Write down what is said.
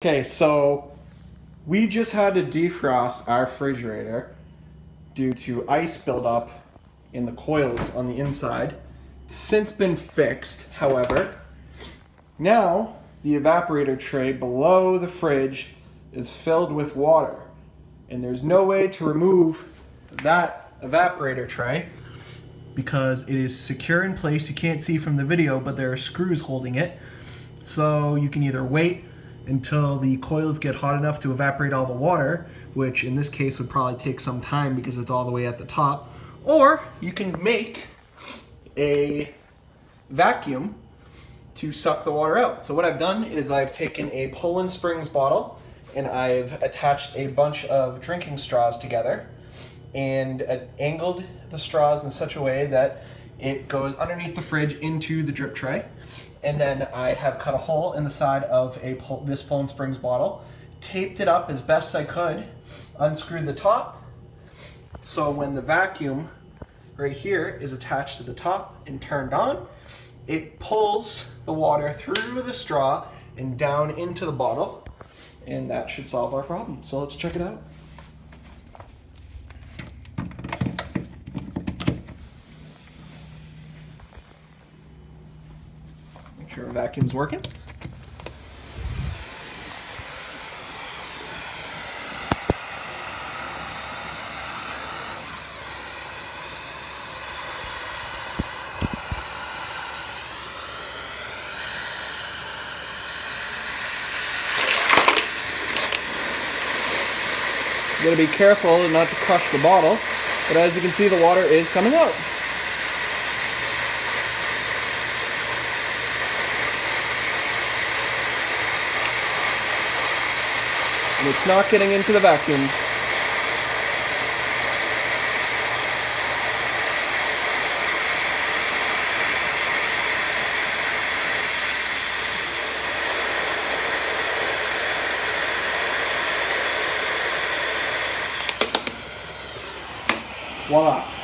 Okay, so we just had to defrost our refrigerator due to ice buildup in the coils on the inside. It's since been fixed, however. Now, the evaporator tray below the fridge is filled with water, and there's no way to remove that evaporator tray because it is secure in place. You can't see from the video, but there are screws holding it. So you can either wait until the coils get hot enough to evaporate all the water, which in this case would probably take some time because it's all the way at the top, or you can make a vacuum to suck the water out. So what I've done is I've taken a Poland Springs bottle and I've attached a bunch of drinking straws together and angled the straws in such a way that it goes underneath the fridge into the drip tray. And then I have cut a hole in the side of this Poland Springs bottle, taped it up as best I could, unscrewed the top, so when the vacuum right here is attached to the top and turned on, it pulls the water through the straw and down into the bottle, and that should solve our problem. So let's check it out. Make sure our vacuum's working. You gotta be careful not to crush the bottle, but as you can see, the water is coming out. And it's not getting into the vacuum. Voila.